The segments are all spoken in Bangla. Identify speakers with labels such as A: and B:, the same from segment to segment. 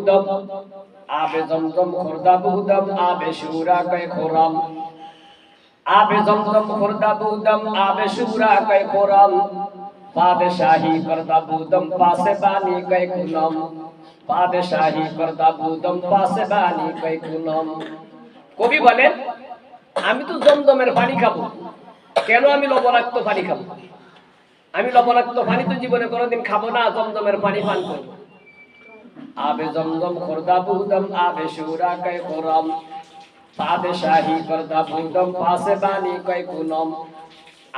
A: বুদম আবে জমজম খুরদা বুদম আবে শুরা কয় খোরাম আবে জমজম খুরদা বুদম আবে শুরা কয় খোরাম বাদশাহী করদা বুদম পাশে বানি কয় কুলম বাদশাহী করদা বুদম পাশে বানি কয় কুলম। কবি বলেন আমি তো জমজমের পানি খাবো, কেন আমি লবণাক্ত পানি খাবো? আমি লবণাক্ত পানি তো জীবনে কোনোদিন খাবো না, জমজমের পানি পান করবো। আবে জমজম খুরদা বুদম আবে শুরা কয় খোরাম বাদশাহী করদা বুদম পাশে বানি কয় কুলম।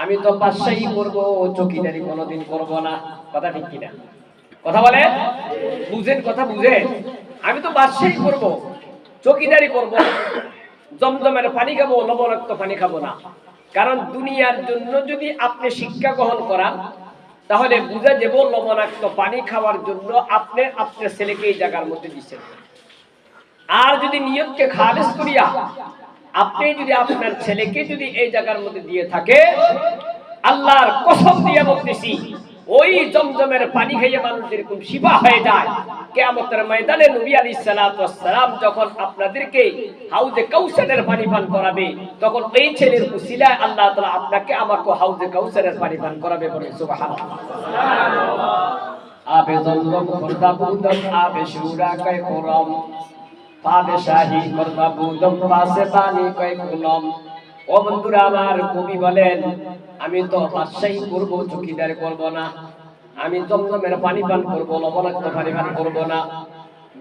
A: আমি তো বাদশাহী করবো, চৌকিদারি কোনোদিন করবো না। কথা ঠিক কিনা? কথা বলে বুঝেন, কথা বুঝেন। আমি তো বাদশাহী করবো, চৌকিদারি করবো, জমজমের পানি খাবো, লবণাক্ত পানি খাবো না। কারণ দুনিয়ার জন্য যদি আপনি শিক্ষা গ্রহণ করান তাহলে বুঝা যাব লবণাক্ত পানি খাওয়ার জন্য আপনি আপনার ছেলেকে এই জায়গার মধ্যে দিচ্ছেন। আর যদি নিয়তকে খালেস করিয়া আপনি যদি আপনার ছেলেকে যদি এই জায়গার মধ্যে দিয়ে থাকে, আল্লাহর কসম দিয়ে বলতেছি ওই জমজমের পানি খেয়ে মানুষ যেরকম শিফা হয়ে যায়, কিয়ামতের ময়দানে নবী আলাইহিস সালাতু ওয়াস সালাম যখন আপনাদেরকে হাউজে কাউসারের পানি পান করাবে, তখন এই ছেলের উসিলায় আল্লাহ তাআলা আপনাকে আমাকে হাউজে কাউসারের পানি পান করাবে। বলেন সুবহানাল্লাহ। আবে জমজম খুরদা বুদম আবে শুরা কয় খোরাম বাদশাহী করদা বুদম পাশে বানি কয় কুলম। ও বন্ধুরা আমার, কবি বলেন আমি তো বাদশাহী করবো, চৌকিদার করবো না। আমি জমজমের পানি পান করবো, লবণাক্ত পানি পান করবো না।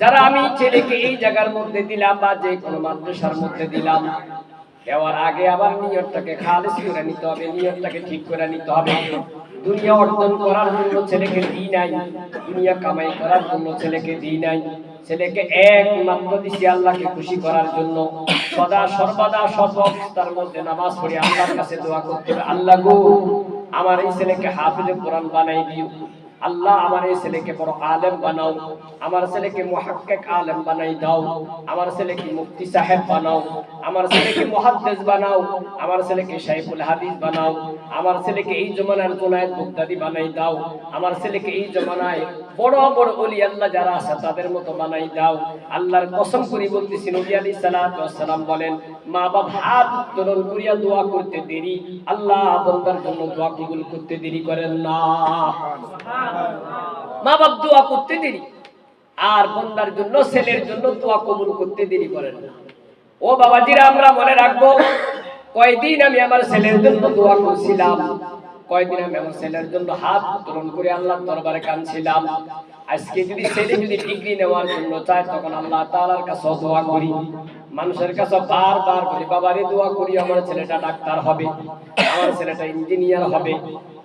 A: যারা আমি ছেলেকে এই জায়গার মধ্যে দিলাম বা যে কোনো মাদ্রাসার মধ্যে দিলাম, দেওয়ার আগে আবার নিয়তটাকে খালেস করে নিতে হবে, নিয়তটাকে ঠিক করে নিতে হবে। দুনিয়া অর্জন করার জন্য ছেলেকে দিই নাই, দুনিয়া কামাই করার জন্য ছেলেকে দিই নাই। ছেলেকে একমাত্র দিছি আল্লাহকে খুশি করার জন্য। সদা সর্বদা সর্ব অবস্থার মধ্যে নামাজ পড়ে আল্লাহর কাছে দোয়া করতে হবে, আল্লাহ গো আমার এই ছেলেকে হাফিজে কোরআন বানাই দিও। আল্লাহ আমার এই ছেলেকে বড় আলেম বানাও, আমার ছেলেকে মুহাক্কিক আলেম বানাই দাও, আমার ছেলেকে মুফতি সাহেব বানাও, আমার ছেলেকে মুহাদ্দিস বানাও, আমার ছেলেকে শাইখুল হাদিস বানাও, আমার ছেলেকে এই জমানার জুনায়েদ মুক্তাদি বানাই দাও, আমার ছেলেকে এই জমানায় বড় বড় ওলি আল্লাহ যারা আছে তাদের মতো বানাই দাও। আল্লাহর কসম করে বলতেছি, নবী আলাইহিস সালাতু ওয়াস সালাম বলেন মা বাপ হাত উত্তোলন করিয়া দোয়া করতে দেরি, আল্লাহ বান্দার জন্য দোয়া কবুল করতে দেরি করেন না। মা বাপ দোয়া করতে দেরি, আর বান্দার জন্য ছেলের জন্য দোয়া কবুল করতে দেরি করেন না। ও বাবাজিরা, আমরা মনে রাখবো কয়দিন আমি আমার ছেলের জন্য দোয়া করছিলাম, কয়দিন আমি আমার ছেলের জন্য হাত উত্তোলন করে আল্লাহর দরবারে কাঁদছিলাম। আজকে যদি ছেলে যদি ডিগ্রি নেওয়ার জন্য চায়, তখন আল্লাহ তাআলার কাছে দোয়া করি, মানুষের কাছে বারবার বলি বাবারে দোয়া করি আমার ছেলেটা ডাক্তার হবে, আমার ছেলেটা ইঞ্জিনিয়ার হবে,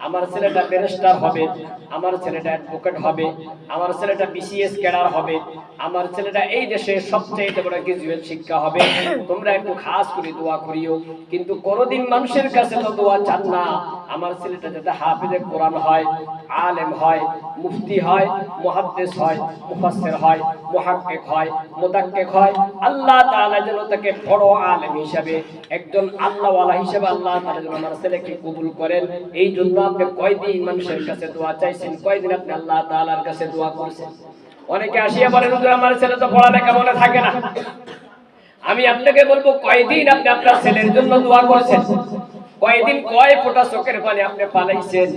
A: আমার ছেলেটা ব্যারিস্টার হবে, আমার ছেলেটা অ্যাডভোকেট হবে, আমার ছেলেটা বিসিএস ক্যাডার হবে, আমার ছেলেটা এই দেশের সবচেয়ে বড় গ্রাজুয়েট শিক্ষা হবে। তোমরা একটু খাস করে দোয়া করিও। কিন্তু কোনদিন মানুষের কাছে তো দোয়া চান না আমার ছেলেটা যাতে হাফেজে কোরআন হয়, আলেম হয়, মুফতি হয়, মুহাদ্দিস হয়, মুফাসসির হয়, মুহাক্কিক হয়, মুদাক্কিক হয়। আল্লাহ তাআলা যেন তাকে বড় আলেম হিসেবে, একজন আল্লাহওয়ালা হিসেবে আল্লাহ তাআলা যেন আমার ছেলেকে কবুল করেন। এই জন্য আপনি কয়দিন মানুষের কাছে দোয়া চাইছেন, কয়দিন আপনি আল্লাহ তাআলার কাছে দোয়া করছেন? অনেকে আসিয়া বলেন হুজুর আমার ছেলে তো পড়ালেখা মনে থাকে না। আমি আপনাকে বলবো কয়দিন আপনি আপনার ছেলের জন্য দোয়া করছেন? কয়দিন কয় ফোঁটা চোখের পানি আপনি পালাইছেন?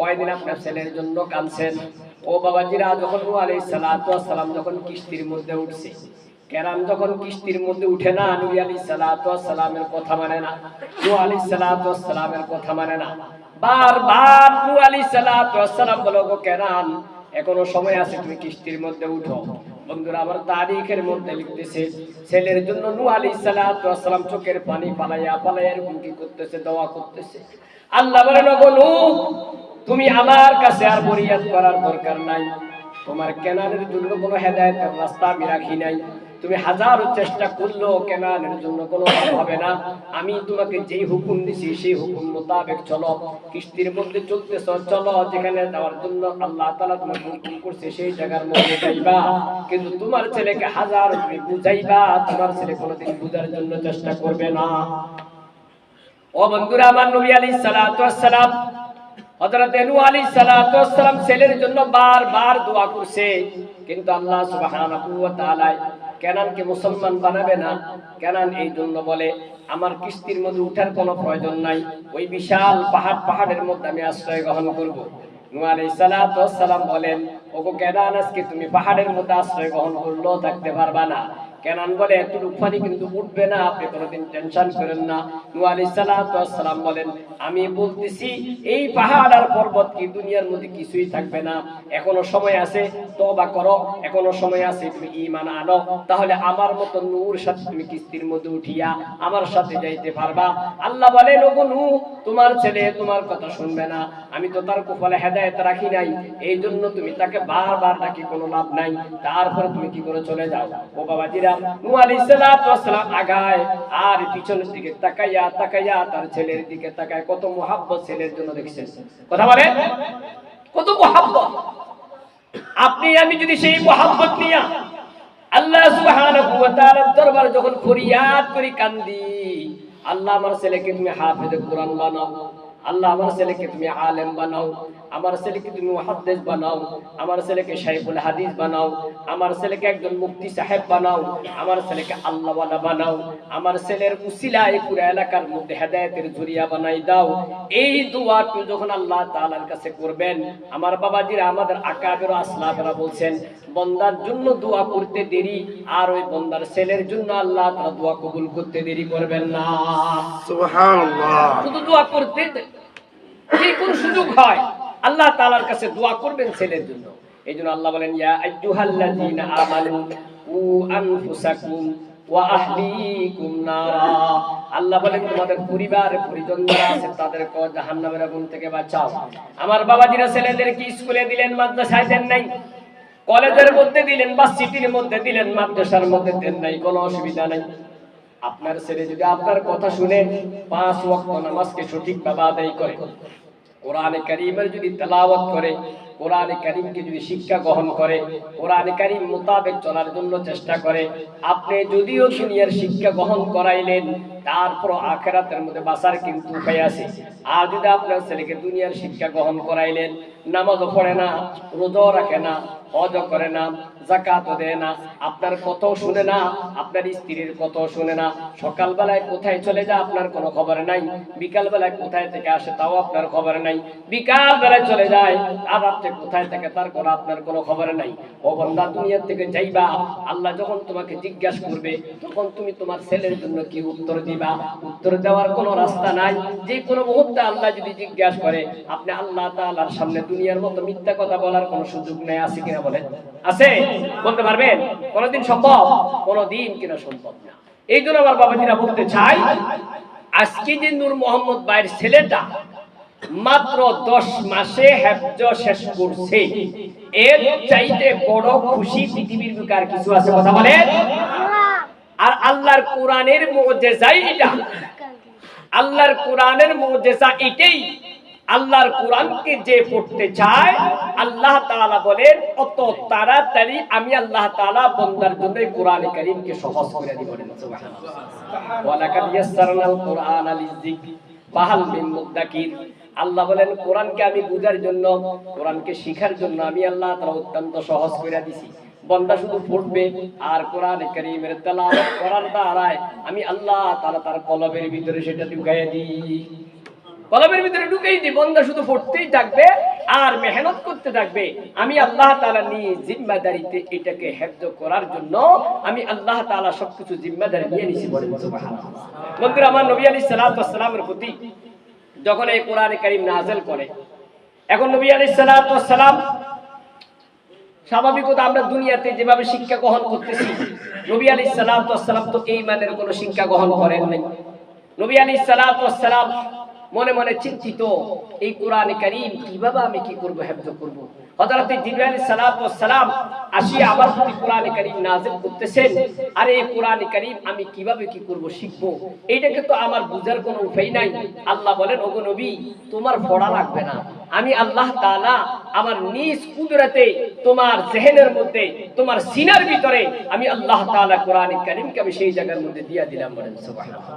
A: কয়দিন আপনার ছেলের জন্য কাঁদছেন? ও বাবাজিরা, যখন নূহ আলাইহিস সালাতু ওয়াস সালাম যখন কিস্তির মধ্যে উঠছে, কেরাম যখন কিস্তির মধ্যে উঠে না, নবী আলাইহিস সালাতু ওয়াস সালামের কথা মানে না, নূহ আলাইহিস সালাতু ওয়াস সালামের কথা মানে না। বারবার নূহ আলাইহিস সালাতু ওয়াস সালাম বলো গো কেরাম এখনো সময় আছে, তুমি কিস্তির মধ্যে উঠো। বন্ধুরা আমার তারিখের মধ্যে লিখতেছে ছেলের জন্য নূহ আলাইহিস সালাতু ওয়াস সালাম চোখের পানি পালাইয়া পালাইয়া এরকম কি করতেছে, দোয়া করতেছে। আল্লাহ বলেন ওগো নূহ তুমি আমার কাছে আর ফরিয়াদ করার দরকার নাই, তোমার কেনানের জন্য কোনো হেদায়েতের রাস্তা আমি রাখি নাই। তুমি হাজারো চেষ্টা করলেও কেনানের জন্য কোনো হবে না। আমি তোমাকে যেই হুকুম দিছি সেই হুকুম মোতাবেক চলো, কিস্তির মধ্যে চলতেছ চলো, যেখানে যাওয়ার জন্য আল্লাহ তাআলা তোমাকে হুকুম করছে সেই জায়গার মধ্যে যাইবা। কিন্তু তোমার ছেলেকে হাজার তুমি বুঝাইবা, তোমার ছেলে কোনোদিন বুঝার জন্য চেষ্টা করবে না। ও বন্ধুরা আমার, নবী আলাইহিস সালাতু ওয়াস সালাম হযরত নূহ আলাইহিস সালাতু ওয়াস সালাম ছেলের জন্য বারবার দোয়া করছে, কিন্তু আল্লাহ সুবহানাহু ওয়া তাআলা কেনানকে মুসলমান বানাবে না। কেনান এই জন্য বলে আমার কিস্তির মধ্যে উঠার কোনো প্রয়োজন নাই, ওই বিশাল পাহাড়ের মধ্যে আমি আশ্রয় গ্রহণ করব। নূহ আলাইহিস সালাতু ওয়াস সালাম বলেন, ওগো কেনান, আজকে তুমি পাহাড়ের মধ্যে আশ্রয় গ্রহণ করলেও থাকতে পারবা না। কেনান বলে এতটুকু পানি কিন্তু উঠবে না, আপনি কোনোদিন টেনশন করেন না। নূহ আলাইহিস সালাতু ওয়াস সালাম বলেন, আমি বলতেছি এই পাহাড় আর পর্বত কি দুনিয়ার মধ্যে কিছুই থাকবে না, এখনো সময় আছে, তওবা করো, এখনো সময় আছে, তুমি ঈমান আনো, তাহলে আমার মত নূর সাথে তুমি কিস্তির মধ্যে উঠিয়া আমার সাথে যাইতে পারবা। আল্লাহ বলেন, ওগো নূহ, তোমার ছেলে তোমার কথা শুনবে না, আমি তো তার কপালে হেদায়েত রাখি নাই, এই জন্য তুমি তাকে বারবার ডাকি কোনো লাভ নাই, তারপর তুমি কি করে চলে যাও। ও বাবাজিরা, নূহ আলাইহিস সালাতু ওয়াস সালাম আগায় আর পিছনের দিকে তাকাইয়া তাকাইয়া তার ছেলের দিকে তাকায়, কত মুহাব্বত ছেলের জন্য দেখছেন, কথা বলে কত মুহাব্বত। আপনি আমি যদি সেই মুহাব্বত নিয়া আল্লাহ সুবহানাহু ওয়া তাআলার দরবারে যখন ফরিয়াদ করি, কান্দি, আল্লাহ আমার ছেলেকে তুমি হাফেজে কোরআন বানাও, আল্লাহ আমার ছেলেকে তুমি আলেম বানাও, আমার ছেলেকে তুমি মুহাদ্দিস বানাও, আমার ছেলেকে শাইখুল হাদিস বানাও, আমার ছেলেকে একজন মুফতি সাহেব বানাও, আমার ছেলেকে আল্লাহওয়ালা বানাও, আমার ছেলের উসিলায় পুরো এলাকার মধ্যে হেদায়েতের জরিয়া বানাই দাও। এই দোয়াটি যখন আল্লাহ তাআলার কাছে করবেন, আমার বাবাজিরা, আমাদের আকাবের আসলাফেরা বলছেন, বান্দার জন্য দোয়া করতে দেরি আর ওই বান্দার ছেলের জন্য আল্লাহ তাআলা দোয়া কবুল করতে দেরি করবেন না। সুবহানাল্লাহ। শুধু দোয়া করতে যে কোন সুযোগ হয় আল্লাহ তাআলার কাছে দোয়া করবেন ছেলের জন্য। এইজন্য আল্লাহ বলেন, ইয়া আইয়ুহাল্লাযীনা আমানু কু আনফুসাকুম ওয়া আহলিকুম নারা। আল্লাহ বলেন, তোমাদের পরিবার পরিজন যারা আছে তাদেরকে জাহান্নামের আগুন থেকে বাঁচাও। আমার বাবাজিরা, ছেলেদেরকে স্কুলে দিলেন, মাদ্রাসায় দেন নাই, কলেজের মধ্যে দিলেন, বা সিটির মধ্যে দিলেন, মাদ্রাসার মধ্যে দেন নাই, কোনো অসুবিধা নাই। আপনার ছেলে যদি আপনার কথা শুনে 5 ওয়াক্ত নামাজকে সঠিকভাবে আদায় করে, কোরআনে কারীমের যদি তেলাওয়াত করে, কোরআনে কারীমকে যদি শিক্ষা গ্রহণ করে, কোরআনে কারীম মোতাবেক চলার জন্য চেষ্টা করে, আপনি যদিও দুনিয়ার শিক্ষা গ্রহণ করাইলেন, তারপর আখিরাতের মধ্যে বাঁচার কিন্তু উপায় আছে। আর যদি আপনার ছেলেকে দুনিয়ার শিক্ষা গ্রহণ করাইলেন, নামাজও পড়ে না, রোজাও রাখে না, হজও করে না, যাকাতও দেয় না, আপনার কথাও শুনে না, আপনার স্ত্রীর কথাও শুনে না, সকালবেলায় কোথায় চলে যায় আপনার কোনো খবর নাই, বিকালবেলায় কোথায় থেকে আসে তাও আপনার খবর নাই, বিকালবেলায় চলে যায় আর রাত্রে কোথায় থেকে তার কোনো আপনার কোনো খবর নাই। ও বান্দা, দুনিয়া থেকে যাইবা, আল্লাহ যখন তোমাকে জিজ্ঞাসা করবে, তখন তুমি তোমার ছেলের জন্য কি উত্তর দিবা? উত্তর দেওয়ার কোনো রাস্তা নাই। যে কোনো মুহূর্তে আল্লাহ যদি জিজ্ঞাসা করে, আপনি আল্লাহ তাআলার সামনে দুনিয়ার মতো মিথ্যা কথা বলার কোনো সুযোগ নেই, আছে কিনা বলেন? আছে? বলতে পারবেন? কোনদিন সম্ভব? কোনদিন কিনা সম্ভব না। এই জন্য আমার বাবাজিরা বলতে চাই, আজকে যে নূর মোহাম্মদ ভাইয়ের ছেলেটা মাত্র 10 মাসে হেফজ শেষ করছে, এর চাইতে বড় খুশি পৃথিবীর বুকে আর কিছু আছে? কথা বলেন। আর আল্লাহর কোরআনের মুজিজা এটা, আল্লাহর কোরআনের মুজিজা এটাই। আল্লাহর কোরআনকে যে পড়তে চায়, আল্লাহ তাআলা বলেন, অত তাড়াতাড়ি আমি আল্লাহ তাআলা বান্দার জন্য কোরআনে কারীমকে সহজ করে দিব। সুবহানাল্লাহ। ওয়ালাকাদ ইয়াসসারনাল কুরআনা লিযিকরি ফাহাল মিন মুদ্দাকির। আল্লাহ বলেন, কোরআনকে আমি বুঝার জন্য, কোরআনকে শিখার জন্য আমি আল্লাহ তাআলা অত্যন্ত সহজ করে দিছি। বান্দা শুধু পড়বে আর কোরআনে কারীমের তেলাওয়াত করার দ্বারাই আমি আল্লাহ তাআলা তার কলবের ভিতরে সেটা ঢুকাইয়া দিই। কলবের ভিতরে ঢুকেই দিই, বান্দা শুধু পড়তেই থাকবে আর মেহনত করতে থাকবে। আমি আল্লাহ তাআলা নিয়ে জিম্মাদারিতে এটাকে হেফজ করার জন্য আমি আল্লাহ তাআলা সবকিছু জিম্মাদারি নিয়ে নিছি। বলেন সুবহানাল্লাহ। বন্ধুরা, আমার নবী আলাইহিস সালাতু ওয়াস সালামের প্রতি যখন এই কোরআনে কারীম নাযিল করে, এখন নবী আলাইহিস সালাতু ওয়াস সালাম স্বাভাবিকত আমরা দুনিয়াতে যেভাবে শিক্ষা গ্রহণ করতেছি, নবী আলাইহিস সালাতু ওয়াস সালাম তো এই মানের কোনো শিক্ষা গ্রহণ করেন নাই। নবী আলাইহিস সালাতু ওয়াস সালাম মনে মনে চিন্তিত, এই কোরআনে কারীম কিভাবে আমি কি করব, হেফজ করব। হযরত জিবরাইল আলাইহিস সালাতু ওয়াস সালাম আসিয়া আমার প্রতি কোরআনে কারীম নাযিল করতেছেন, আর এই কোরআনে কারীম আমি কিভাবে কি করব, শিখব, এইটাকে তো আমার বুঝার কোনো উপায় নাই। আল্লাহ বলেন, ওগো নবী, তোমার পড়া লাগবে না, আমি আল্লাহ তাআলা আমার নিজ কুদরতে তোমার জেহেনের মধ্যে তোমার সিনার ভিতরে আমি আল্লাহ তাআলা কোরআন কারীমকে আমি সেই জায়গার মধ্যে দিয়া দিলাম। বলেন সুবহানাল্লাহ।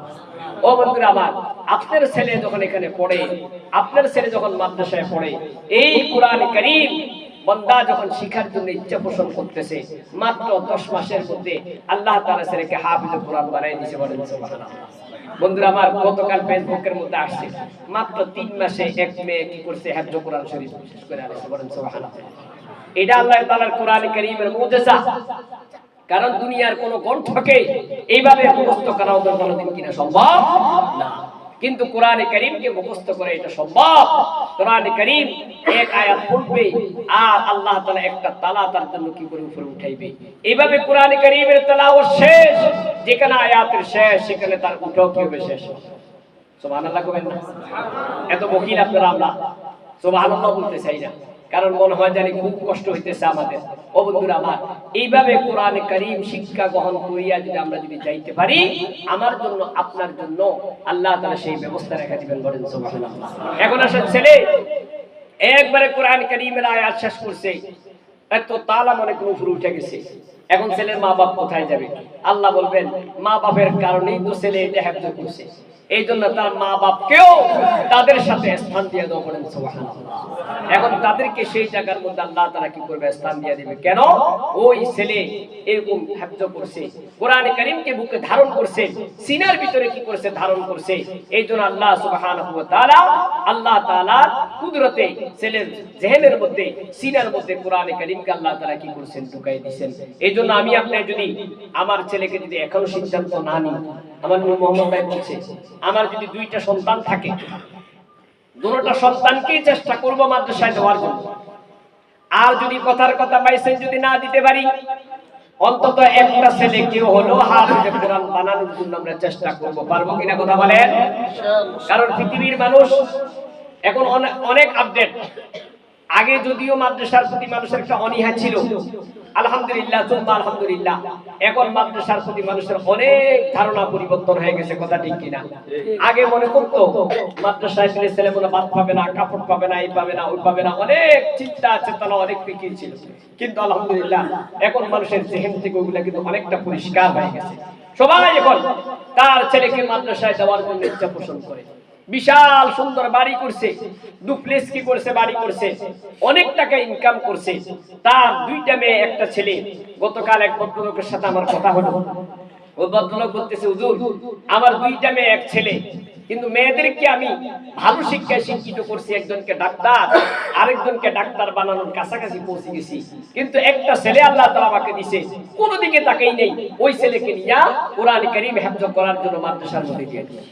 A: ও বন্ধুরা আমার, আপনার ছেলে যখন এখানে পড়ে, আপনার ছেলে যখন মাদ্রাসায় পড়ে, এই কোরআন কারীম বান্দা যখন শিখার জন্য ইচ্ছা পোষণ করতেছে, মাত্র 10 মাসের মধ্যে আল্লাহ তাআলা ছেলেকে হাফিজ কোরআন বানাই দিয়েছে। বলেন সুবহানাল্লাহ। বন্ধুরা আমার, গতকাল ফেসবুকের মধ্যে আসছে মাত্র 3 মাসে এক মেয়ে কি করছে, হিফজ কোরআন শরীফ শেষ করে আনছে। বলেন সুবহানাল্লাহ। এটা আল্লাহ তাআলার কোরআন কারীমের মুজিজা। কারণ দুনিয়ার কোন গ্রন্থকে এইভাবে মুখস্থ করা ওদের কোনদিন কিনা সম্ভব না, কিন্তু কোরআনে কারীমকে মুখস্থ করে এটা সম্ভব। কোরআনে কারীম এক আয়াত পড়বে আর আল্লাহ তাআলা একটা তালা তার জন্য কি করে উপরে উঠাইবে। এইভাবে কোরআনে কারীমের তেলাওয়াত শেষ, যেখানে আয়াতের শেষ সেখানে তার উঠাও কি হবে, শেষ। সুবহানাল্লাহ কবেন না? এত বকিল আপনারা, আমরা সুবহানাল্লাহ বলতে চাই না, কারণ মনে হয় জানি খুব কষ্ট হইতেছে আমাদের। ও বন্ধুরা আমার, এইভাবে কোরআনে কারীম শিক্ষা গ্রহণ করিয়া যদি আমরা যাইতে পারি, আমার জন্য আপনার জন্য আল্লাহ তাআলা সেই ব্যবস্থা রেখে দিবেন। বলেন সুবহানাল্লাহ। এখন আসেন, ছেলে একবারে কোরআন কারীমের আয়াত শেষ করছে, এত তালা মনে করে উপরে উঠে গেছে। এখন ছেলের মা বাপ কোথায় যাবে? আল্লাহ বলবেন মা বাপের কারণেই তো ছেলে এটা হেফজ করছে, এই জন্য তার মা বাপকেও তাদের সাথে স্থান দিয়ে দাও। বলেন সুবহানাল্লাহ। এখন তাদেরকে সেই জায়গার মধ্যে আল্লাহ তাআলা কি করবে, স্থান দিয়ে দিবে। কেন? ওই ছেলে এরকম হেফজ করছে, কোরআন কারীমকে বুকে ধারণ করছে, সিনার ভিতরে কি করছে, ধারণ করছে। এই জন্য আল্লাহ সুবহানাহু ওয়া তাআলা, আল্লাহ তাআলার কুদরতে ছেলের জেহেনের মধ্যে, সিনার মধ্যে কোরআন কারীমকে আল্লাহ তাআলা কি করছেন, ঢুকাই দিয়েছেন। এই জন্য আমি আপনি যদি আমার ছেলেকে যদি এখনো সিদ্ধান্ত না নিই, আমার নূর মোহাম্মদ ভাই বলছে আমার যদি 2টা সন্তান থাকে, দুটোটা সন্তানকেই চেষ্টা করব মাদ্রাসায় দেওয়ার জন্য। আর যদি কথার কথা পাইছেন যদি না দিতে পারি, অন্তত একটা ছেলে কেউ হলো হাফেজে কোরআন বানানোর জন্য আমরা চেষ্টা করব। পারবো কিনা কথা বলেন? কারণ পৃথিবীর মানুষ এখন অনেক আপডেট। আগে যদিও মাদ্রাসার প্রতি মানুষের একটা অনীহা ছিল, আলহামদুলিল্লাহ সুম্মা আলহামদুলিল্লাহ, এখন মাদ্রাসার প্রতি মানুষের অনেক ধারণা পরিবর্তন হয়ে গেছে। কথা ঠিক কিনা? আগে মনে করতো মাদ্রাসায় গেলে ছেলে মনে ভাত পাবে না, কাপড় পাবে না, এই পাবে না, ওই পাবে না, অনেক চিন্তা চেতনা, অনেক ফিকির ছিল। কিন্তু আলহামদুলিল্লাহ এখন মানুষের জেহেন থেকে ওগুলা কিন্তু অনেকটা পরিষ্কার হয়ে গেছে। সবাই এখন তার ছেলেকে মাদ্রাসায় দেওয়ার জন্য ইচ্ছা পোষণ করে। বিশাল সুন্দর বাড়ি করছে, ডুপ্লেক্স কি করছে, বাড়ি করছে, অনেক টাকা ইনকাম করছে। তার 2টা মেয়ে, একটা ছেলে। গতকাল এক ভদ্রলোকের সাথে আমার কথা হলো, ওই ভদ্রলোক বলতেছে হুজুর আমার 2টা মেয়ে, এক ছেলে, কিন্তু মেয়েদেরকে আমি ভালো শিক্ষায় শিক্ষিত করছি, একজনকে ডাক্তার, আরেকজনকে ডাক্তার বানানোর কাছাকাছি পৌঁছে গেছি, কিন্তু একটা ছেলে আল্লাহ তাআলা আমাকে দিয়েছে, কোনো দিকে তাকাই নেই, ওই ছেলেকে নিয়ে কোরআন কারীম হেফজ করার জন্য মাদ্রাসার মধ্যে দিয়ে দিই।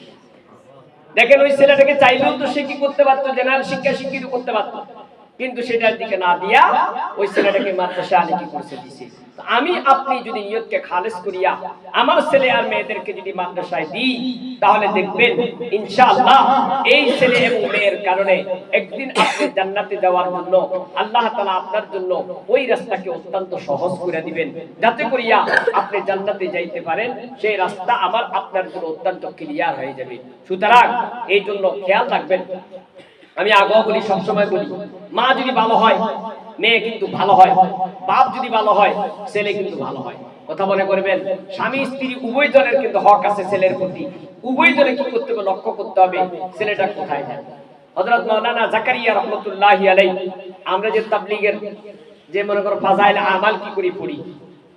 A: দেখেন ওই ছেলেটাকে চাইলেও তো সে কি করতে পারতো, জেনারেল শিক্ষা শিক্ষিত করতে পারতো, কিন্তু সেটার দিকে না দিয়া ওই ছেলেটাকে মাদ্রাসা আলী কি করছে, দিছে। আমি আপনি যদি নিয়তকে খালেস করিয়া আমার ছেলে আর মেয়েদেরকে যদি মাদ্রাসায় দিই, তাহলে দেখবেন ইনশাআল্লাহ এই ছেলে এবং মেয়ের কারণে একদিন আপনি জান্নাতে যাওয়ার জন্য আল্লাহ তাআলা আপনার জন্য ওই রাস্তাকে অত্যন্ত সহজ করে দিবেন, যাতে করিয়া আপনি জান্নাতে যাইতে পারেন। সেই রাস্তা আমার আপনার জন্য অত্যন্ত ক্লিয়ার হয়ে যাবে। সুতরাং এই জন্য খেয়াল রাখবেন। আমি আগেও বলি, সবসময় বলি, মা যদি ভালো হয় মেয়ে কিন্তু ভালো হয়, বাপ যদি ভালো হয় ছেলে কিন্তু ভালো হয়। কথা মনে করবেন, স্বামী স্ত্রী উভয় জনের কিন্তু হক আছে ছেলের প্রতি। উভয় জনে কি করতে হবে, লক্ষ্য করতে হবে ছেলেটা কোথায় যায়। হযরত মাওলানা জাকারিয়া রাহমাতুল্লাহি আলাইহি, আমরা যে তাবলীগের যে মনে করো ফাজাইল আমাল কি করি পড়ি,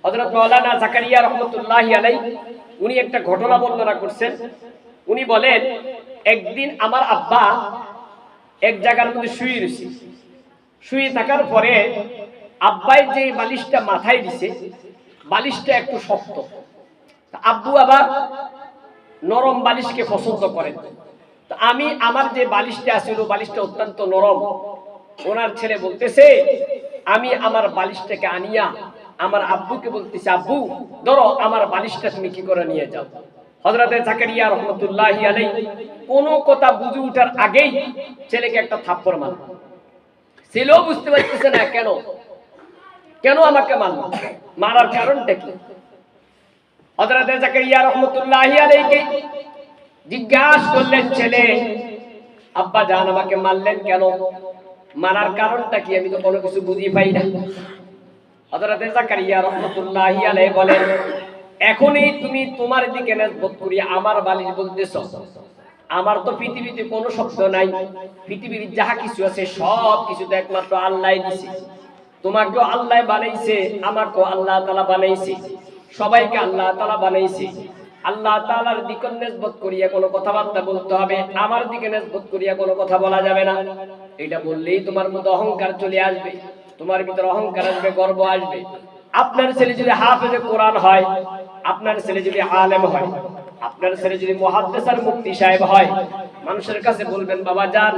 A: হযরত মাওলানা জাকারিয়া রাহমাতুল্লাহি আলাইহি উনি একটা ঘটনা বর্ণনা করছেন। উনি বলেন একদিন আমার আব্বা এক জায়গার মধ্যে শুয়ে রয়েছে, শুয়ে থাকার পরে আব্বাই যে বালিশটা মাথায় দিছে, বালিশটা একটু শক্ত। আব্বু আবার নরম বালিশকে পছন্দ করেন। তো আমি আমার যে বালিশটা আছিল, বালিশটা অত্যন্ত নরম। ওনার ছেলে বলতেছে, আমি আমার বালিশটাকে আনিয়া আমার আব্বুকে বলতেছে, আব্বু ধরো আমার বালিশটা তুমি কি করে নিয়ে যাও। হযরত জাকারিয়া রাহমাতুল্লাহি আলাইহি কোনো কথা বুঝে ওঠার আগেই ছেলেকে একটা থাপ্পড় মারল। ছেলেও বুঝতে পারতেছে না কেন কেন আমাকে মারল, মারার কারণটা কি। হযরত জাকারিয়া রাহমাতুল্লাহি আলাইহি জিজ্ঞাসা করলেন, ছেলে আব্বা জান আমাকে মারলেন কেন? মানার কারণটা কি আমি তো কোনো কিছু বুঝি পাই না। হযরত জাকারিয়া রাহমাতুল্লাহি আলাইহি বলেন, এখনই তুমি তোমার দিকে নিসবত করি আমার বালিশ বলতেছো। আমার তো পৃথিবীতে কোনো শব্দ নাই, পৃথিবীর যাহা কিছু আছে সব কিছু তো একমাত্র আল্লাহই দিয়েছে। তোমাকেও আল্লাহ বানাইছে, আমাকেও আল্লাহ তাআলা বানাইছে, সবাইকে আল্লাহ তাআলা বানাইছে। আল্লাহ তাআলার দিকে নিসবত করিয়া কোনো কথাবার্তা বলতে হবে, আমার দিকে নিসবত করিয়া কোনো কথা বলা যাবে না। এটা বললেই তোমার মধ্যে অহংকার চলে আসবে, তোমার ভিতরে অহংকার আসবে, গর্ব আসবে। আপনার ছেলে যদি হাফেজে কোরআন হয়, আপনার ছেলে যদি আলেম হয়, আপনার ছেলে যদি মুহাদ্দিস আর মুফতি সাহেব হয়, মানুষের কাছে বলবেন বাবা যান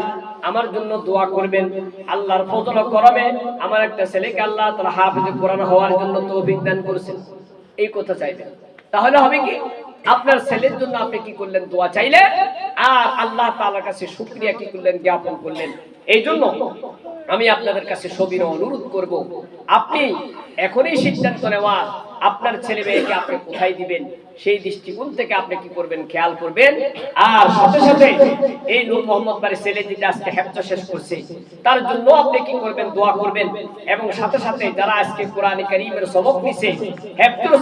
A: আমার জন্য দোয়া করবেন, আল্লাহর ফজল করমে আমার একটা ছেলেকে আল্লাহ তাআলা হাফেজে কোরআন হওয়ার জন্য তৌফিক দান করেছেন, এই কথা চাইবেন। তাহলে হবে কি, আপনার ছেলের জন্য আপনি কি করলেন, দোয়া চাইলেন, আর আল্লাহ তাআলার কাছে শুকরিয়া কি করলেন, জ্ঞাপন করলেন। এই জন্য আমি আপনাদের কাছে সবিনয় অনুরোধ করব, আপনি এখনই সিদ্ধান্ত নেওয়া আপনার ছেলে মেয়েকে আপনি কোথায় দিবেন, সেই দৃষ্টিকোণ থেকে আপনি কি করবেন, খেয়াল করবেন। আর সাথে সাথে এই নূর মোহাম্মদ বাড়ির ছেলে যেটা আজকে হেফজ শেষ করছে তার জন্য আপনি কি করবেন, দোয়া করবেন। এবং সাথে সাথে যারা আজকে কোরআন কারীমের সবক নিছে, হেফজের